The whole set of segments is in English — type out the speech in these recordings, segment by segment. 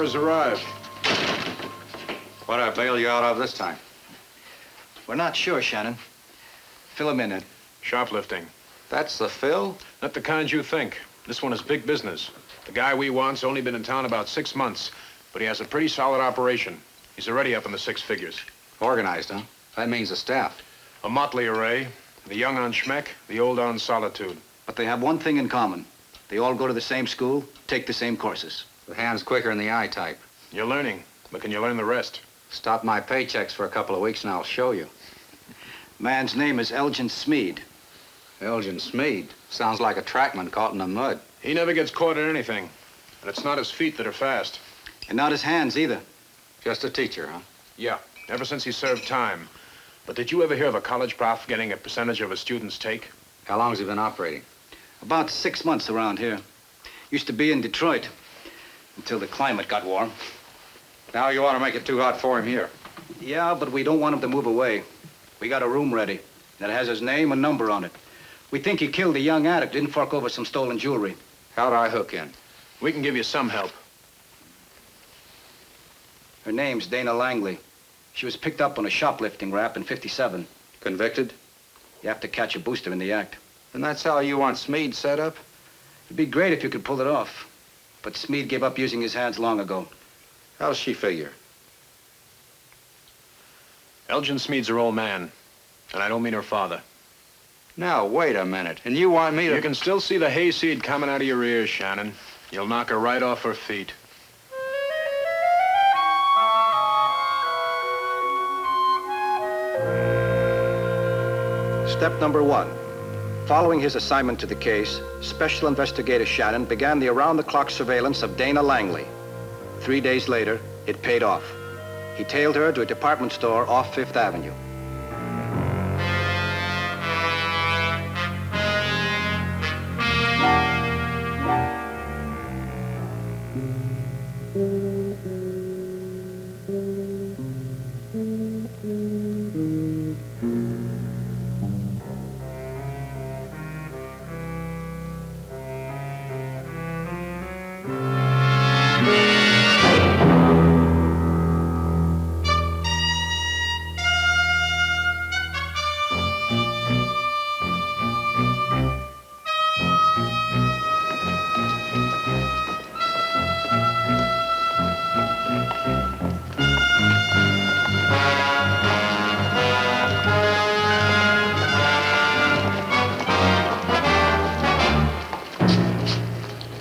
has arrived. What'd I bail you out of this time? We're not sure, Shannon. Fill him in, Ed. Shoplifting. That's the Phil? Not the kind you think. This one is big business. The guy we want's only been in town about 6 months, but he has a pretty solid operation. He's already up in the 6 figures. Organized, huh? That means the staff. A motley array. The young on schmeck, the old on solitude. But they have one thing in common. They all go to the same school, take the same courses. The hand's quicker than the eye type. You're learning, but can you learn the rest? Stop my paychecks for a couple of weeks and I'll show you. Man's name is Elgin Smead. Elgin Smead. Sounds like a trackman caught in the mud. He never gets caught in anything. And it's not his feet that are fast. And not his hands either. Just a teacher, huh? Yeah, ever since he served time. But did you ever hear of a college prof getting a percentage of a student's take? How long has he been operating? About 6 months around here. Used to be in Detroit. Until the climate got warm. Now you want to make it too hot for him here. Yeah, but we don't want him to move away. We got a room ready that has his name and number on it. We think he killed a young addict, didn't fork over some stolen jewelry. How'd I hook in? We can give you some help. Her name's Dana Langley. She was picked up on a shoplifting rap in '57. Convicted? You have to catch a booster in the act. And that's how you want Smead set up? It'd be great if you could pull it off. But Smead gave up using his hands long ago. How's she figure? Elgin Smead's her old man, and I don't mean her father. Now, wait a minute. And you want me to... You can still see the hayseed coming out of your ears, Shannon. You'll knock her right off her feet. Step number 1. Following his assignment to the case, Special Investigator Shannon began the around-the-clock surveillance of Dana Langley. 3 days later, it paid off. He tailed her to a department store off 5th Avenue.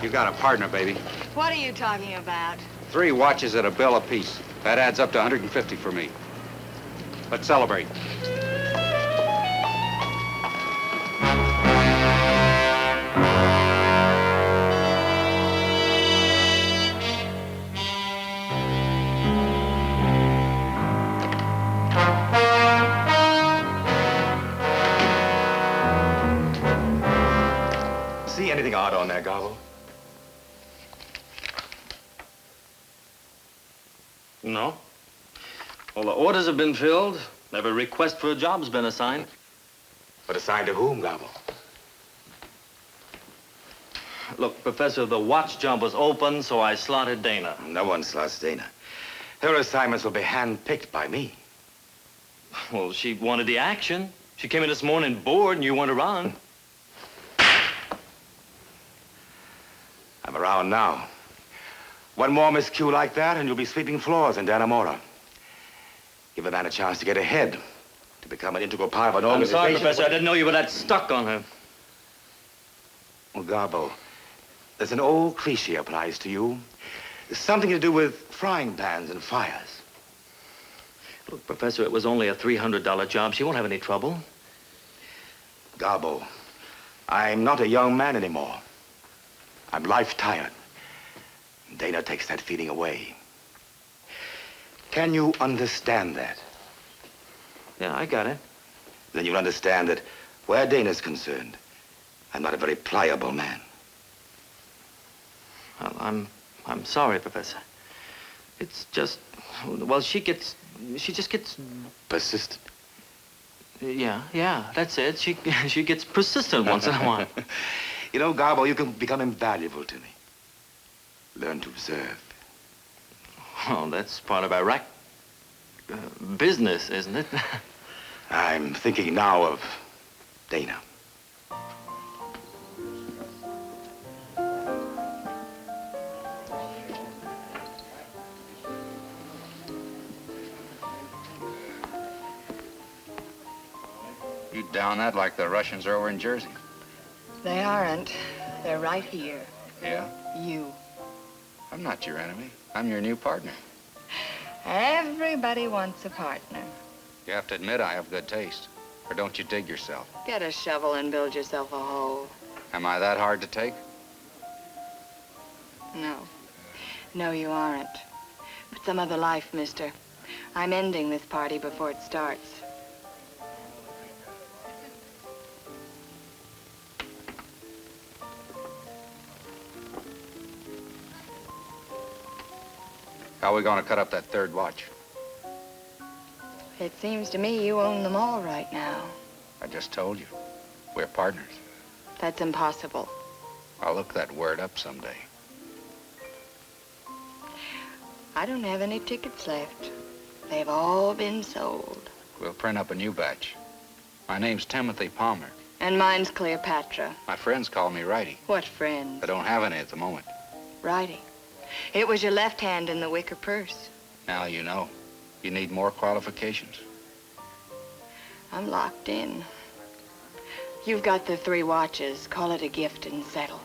You got a partner, baby. What are you talking about? 3 watches at a bill apiece. That adds up to 150 for me. Let's celebrate. See anything odd on there, Garbo? No. All the orders have been filled. Every request for a job's been assigned. But assigned to whom, Garbo? Look, Professor, the watch job was open, so I slotted Dana. No one slots Dana. Her assignments will be hand-picked by me. Well, she wanted the action. She came in this morning bored and you weren't around. I'm around now. One more miscue like that, and you'll be sweeping floors in Dannemora. Give a man a chance to get ahead, to become an integral part of an I'm organization. sorry, Professor. I didn't know you were that stuck on her. Well, Garbo, there's an old cliche applies to you. It's something to do with frying pans and fires. Look, Professor, it was only a $300 job. She won't have any trouble. Garbo, I'm not a young man anymore. I'm life-tired. Dana takes that feeling away. Can you understand that? Yeah, I got it. Then you'll understand that where Dana's concerned, I'm not a very pliable man. Well, I'm sorry, Professor. It's just, well, she just gets... Persistent? Yeah, that's it. She gets persistent once in a while. You know, Garbo, you can become invaluable to me. Learn to observe. Oh, that's part of our business, isn't it? I'm thinking now of Dana. You down that like the Russians are over in Jersey. They aren't. They're right here. Yeah? You. I'm not your enemy. I'm your new partner. Everybody wants a partner. You have to admit I have good taste. Or don't you dig yourself? Get a shovel and build yourself a hole. Am I that hard to take? No. No, you aren't. But some other life, mister. I'm ending this party before it starts. How are we going to cut up that third watch? It seems to me you own them all right now. I just told you. We're partners. That's impossible. I'll look that word up someday. I don't have any tickets left. They've all been sold. We'll print up a new batch. My name's Timothy Palmer. And mine's Cleopatra. My friends call me Righty. What friends? I don't have any at the moment. Righty. It was your left hand in the wicker purse. Now you know. You need more qualifications. I'm locked in. You've got the 3 watches. Call it a gift and settle.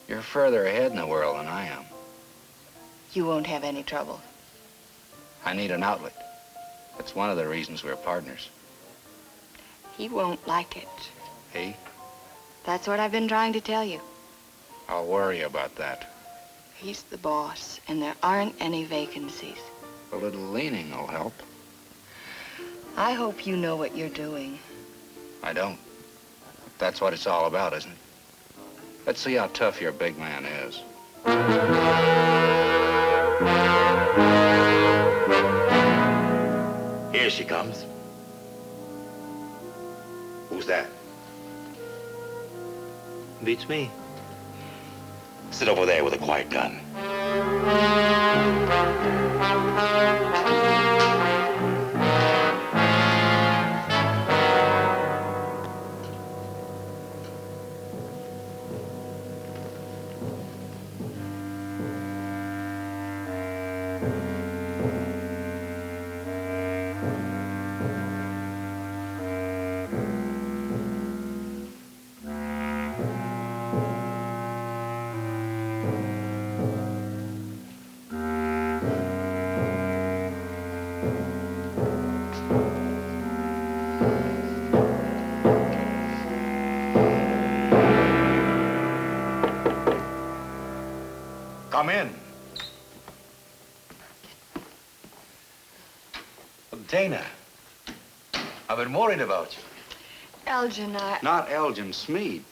You're further ahead in the world than I am. You won't have any trouble. I need an outlet. That's one of the reasons we're partners. He won't like it. He? That's what I've been trying to tell you. I'll worry about that. He's the boss, and there aren't any vacancies. A little leaning will help. I hope you know what you're doing. I don't. That's what it's all about, isn't it? Let's see how tough your big man is. Here she comes. Who's that? Beats me. Sit over there with a quiet gun. Come in. Dana, I've been worried about you. Elgin, Not Elgin, Smead.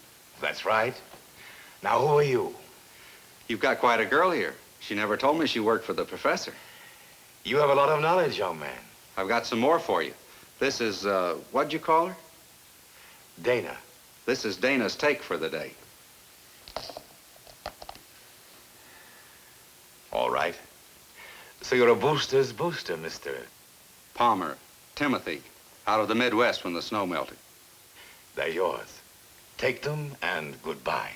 That's right. Now, who are you? You've got quite a girl here. She never told me she worked for the professor. You have a lot of knowledge, young man. I've got some more for you. This is, what'd you call her? Dana. This is Dana's take for the day. All right. So you're a booster's booster, Mr. Palmer, Timothy, out of the Midwest when the snow melted. They're yours. Take them and goodbye.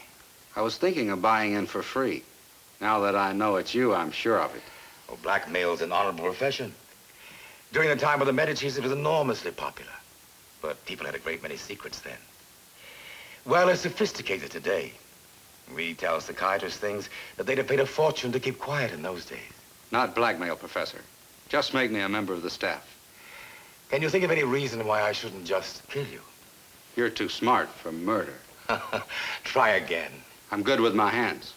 I was thinking of buying in for free. Now that I know it's you, I'm sure of it. Oh, blackmail's an honorable profession. During the time of the Medicis, it was enormously popular. But people had a great many secrets then. Well, it's sophisticated today. We tell psychiatrists things that they'd have paid a fortune to keep quiet in those days. Not blackmail, Professor. Just make me a member of the staff. Can you think of any reason why I shouldn't just kill you? You're too smart for murder. Try again. I'm good with my hands.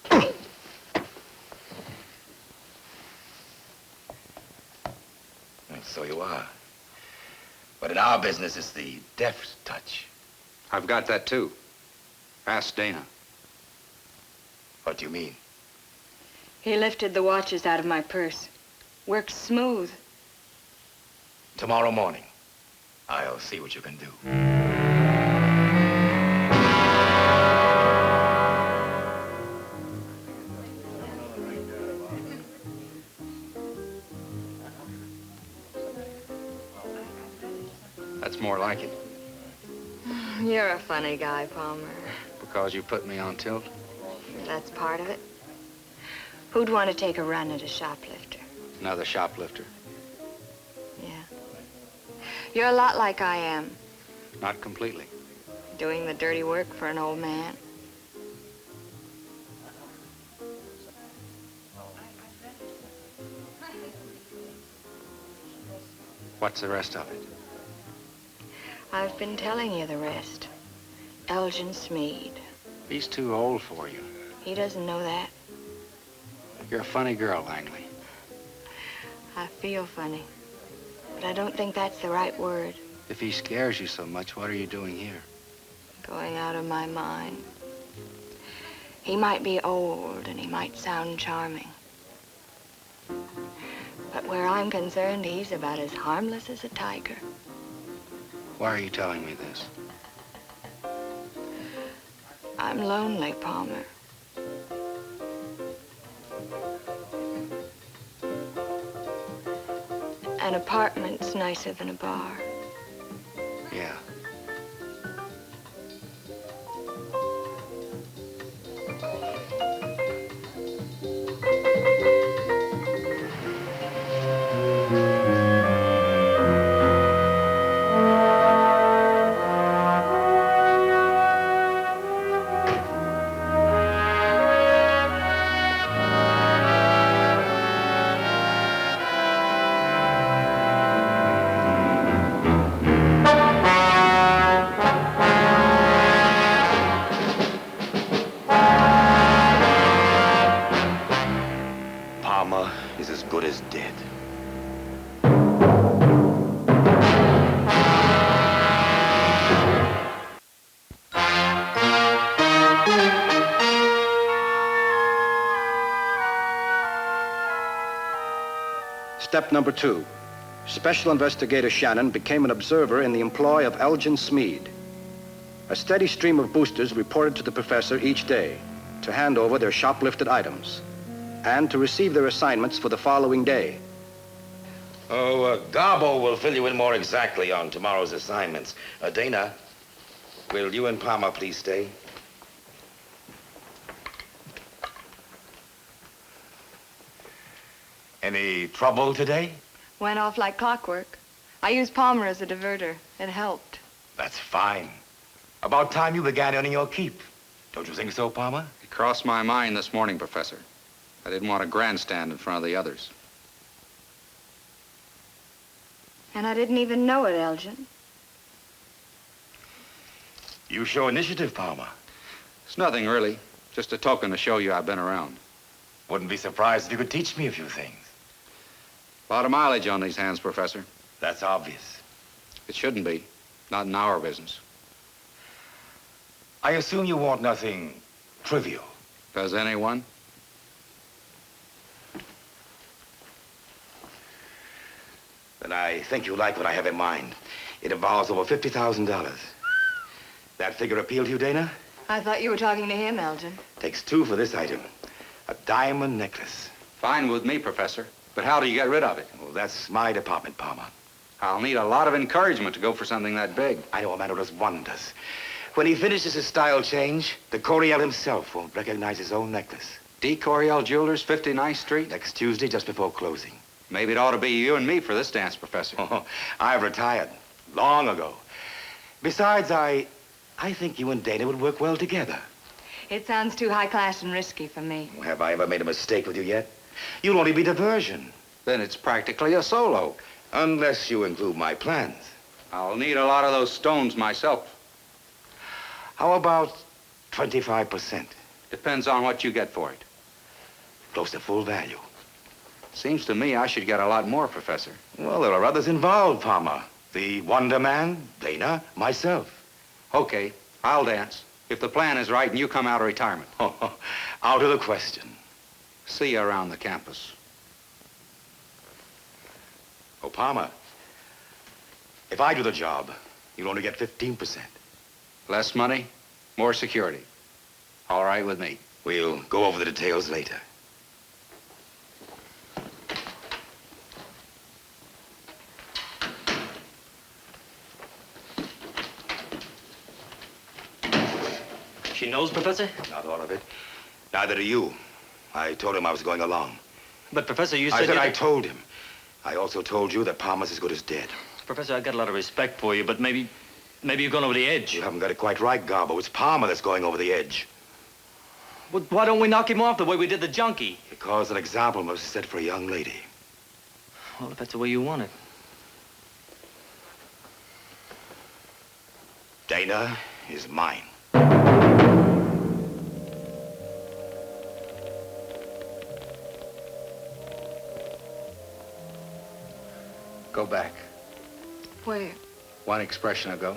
So you are. But in our business, it's the deft touch. I've got that, too. Ask Dana. What do you mean? he lifted the watches out of my purse. Works smooth. Tomorrow morning, I'll see what you can do. That's more like it. You're a funny guy, Palmer. Because you put me on tilt? That's part of it. Who'd want to take a run at a shoplifter? Another shoplifter. Yeah. You're a lot like I am, Not completely. doing the dirty work for an old man. What's the rest of it? I've been telling you the rest. Elgin Smead. He's too old for you. He doesn't know that. You're a funny girl, Langley. I feel funny, but I don't think that's the right word. If he scares you so much, what are you doing here? Going out of my mind. He might be old and he might sound charming. But where I'm concerned, he's about as harmless as a tiger. Why are you telling me this? I'm lonely, Palmer. An apartment's nicer than a bar. Yeah. Palmer is as good as dead. Step number 2. Special Investigator Shannon became an observer in the employ of Elgin Smead. A steady stream of boosters reported to the professor each day to hand over their shoplifted items and to receive their assignments for the following day. Oh, Garbo will fill you in more exactly on tomorrow's assignments. Dana, will you and Palmer please stay? Any trouble today? Went off like clockwork. I used Palmer as a diverter. It helped. That's fine. About time you began earning your keep. Don't you think so, Palmer? It crossed my mind this morning, Professor. I didn't want a grandstand in front of the others. And I didn't even know it, Elgin. You show initiative, Palmer. It's nothing, really. Just a token to show you I've been around. Wouldn't be surprised if you could teach me a few things. A lot of mileage on these hands, Professor. That's obvious. It shouldn't be. Not in our business. I assume you want nothing trivial. Does anyone? Then I think you like what I have in mind. It involves over $50,000. That figure appeal to you, Dana? I thought you were talking to him, Elgin. Takes two for this item. A diamond necklace. Fine with me, Professor. But how do you get rid of it? Well, that's my department, Palmer. I'll need a lot of encouragement to go for something that big. I know a man who does wonders. When he finishes his style change, the Coriel himself won't recognize his own necklace. D. Coriel Jewelers, 59th Street? Next Tuesday, just before closing. Maybe it ought to be you and me for this dance, Professor. Oh, I've retired long ago. Besides, I think you and Dana would work well together. It sounds too high class and risky for me. Have I ever made a mistake with you yet? You'll only be diversion. Then it's practically a solo. Unless you include my plans. I'll need a lot of those stones myself. How about 25%? Depends on what you get for it. Close to full value. Seems to me I should get a lot more, Professor. Well, there are others involved, Palmer. The Wonder Man, Dana, myself. Okay, I'll dance. If the plan is right and you come out of retirement. Out of the question. See you around the campus. Oh, Palmer, if I do the job, you'll only get 15%. Less money, more security. All right with me. We'll go over the details later. He knows, Professor? Not all of it. Neither do you. I told him I was going along. But, Professor, you I said... I told him. I also told you that Palmer's as good as dead. Professor, I got a lot of respect for you, but maybe you're going over the edge. You haven't got it quite right, Garbo. It's Palmer that's going over the edge. Well, why don't we knock him off the way we did the junkie? Because an example must be set for a young lady. Well, if that's the way you want it. Dana is mine. Go back. Where? One expression ago.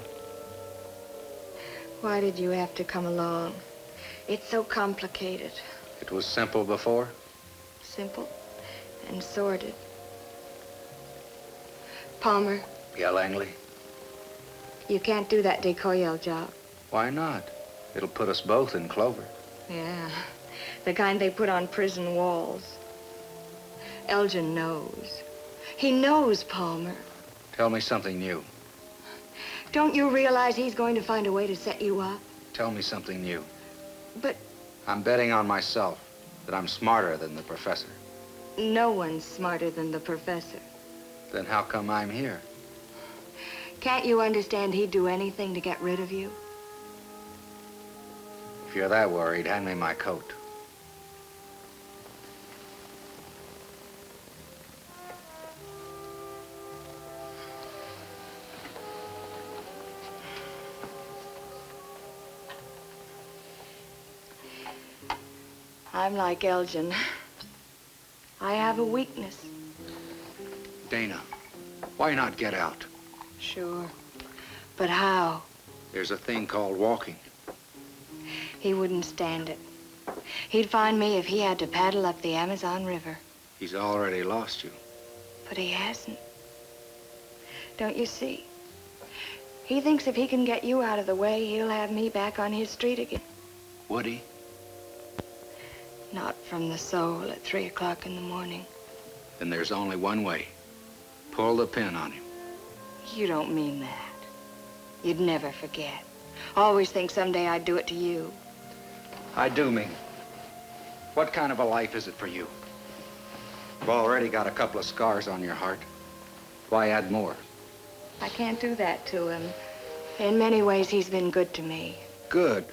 Why did you have to come along? It's so complicated. It was simple before. Simple and sordid. Palmer, Yeah, Langley. you can't do that decoyel job. Why not? It'll put us both in clover. Yeah, the kind they put on prison walls. Elgin knows. He knows, Palmer. Tell me something new. Don't you realize he's going to find a way to set you up? Tell me something new. But I'm betting on myself that I'm smarter than the professor. no one's smarter than the professor. Then how come I'm here? Can't you understand he'd do anything to get rid of you? If you're that worried, hand me my coat. I'm like Elgin. I have a weakness. Dana, why not get out? Sure. But how? There's a thing called walking. He wouldn't stand it. He'd find me if he had to paddle up the Amazon River. He's already lost you. But he hasn't. Don't you see? He thinks if he can get you out of the way, he'll have me back on his street again. Would he? Not from the soul at 3 o'clock in the morning. Then there's only one way. Pull the pin on him. You don't mean that. You'd never forget. Always think someday I'd do it to you. I do mean. What kind of a life is it for you? You've already got a couple of scars on your heart. Why add more? I can't do that to him. In many ways, he's been good to me. Good.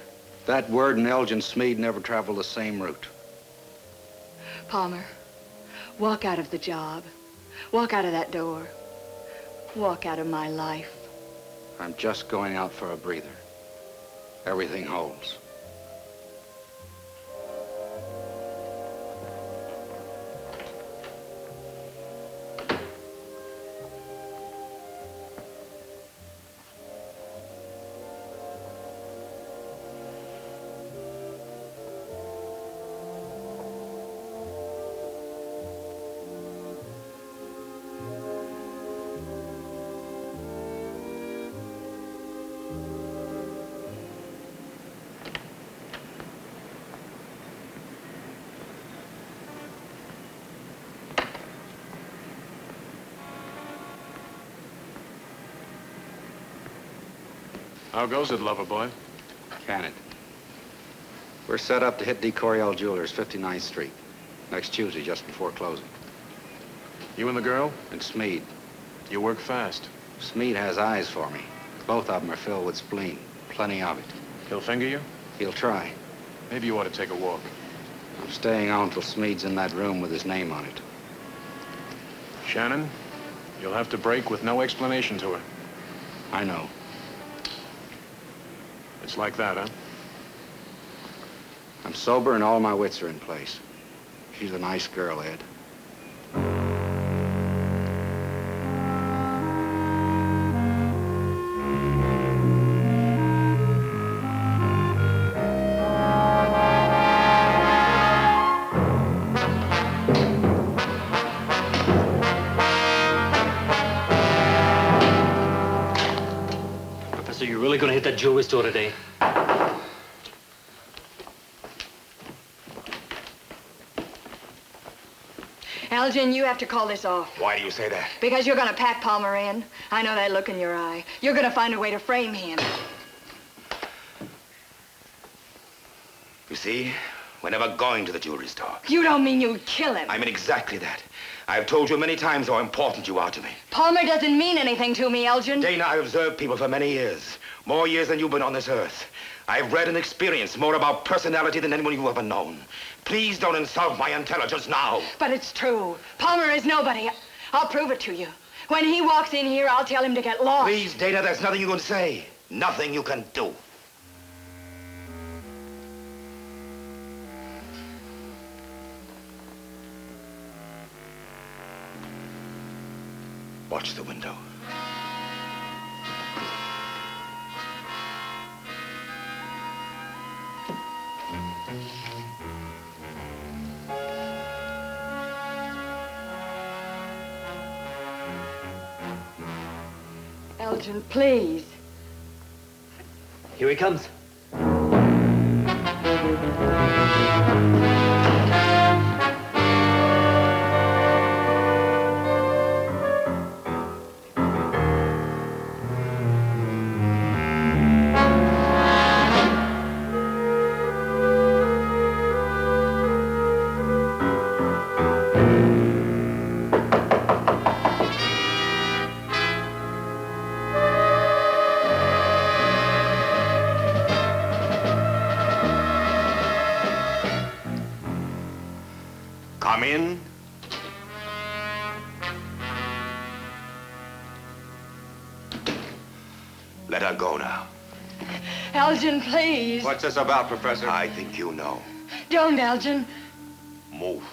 That word and Elgin Smead never traveled the same route. Palmer, walk out of the job. Walk out of that door. Walk out of my life. I'm just going out for a breather. Everything holds. How goes it, lover boy? Can it? We're set up to hit D. Coryell Jewelers, 59th Street. Next Tuesday, just before closing. You and the girl? And Smead. You work fast. Smead has eyes for me. Both of them are filled with spleen. Plenty of it. He'll finger you? He'll try. Maybe you ought to take a walk. I'm staying on till Smead's in that room with his name on it. Shannon, you'll have to break with no explanation to her. I know. It's like that, huh? I'm sober and all my wits are in place. She's a nice girl, Ed. Professor, you're really going to hit that jewelry store today? Elgin, you have to call this off. Why do you say that? Because you're gonna pack Palmer in. I know that look in your eye. You're gonna find a way to frame him. see, we're never going to the jewelry store. You don't mean you'd kill him. I mean exactly that. I've told you many times how important you are to me. Palmer doesn't mean anything to me, Elgin. Dana, I've observed people for many years. More years than you've been on this earth. I've read and experienced more about personality than anyone you've ever known. Please don't insult my intelligence now. But it's true. Palmer is nobody. I'll prove it to you. When he walks in here, I'll tell him to get lost. Please, Dana, there's nothing you can say. Nothing you can do. Watch the window. Elgin, please. Here he comes. Come in. Let her go now. Elgin, please. What's this about, Professor? I think you know. Don't, Elgin. Move.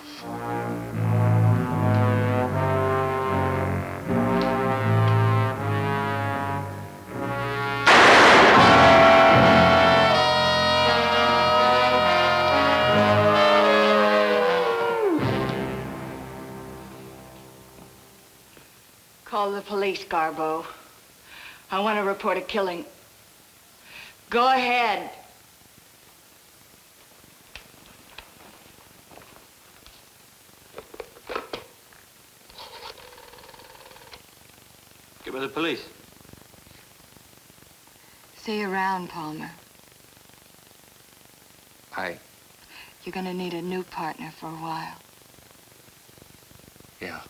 Call the police, Garbo. I want to report a killing. Go ahead. Get with the police. See you around, Palmer. I... You're gonna need a new partner for a while. yeah.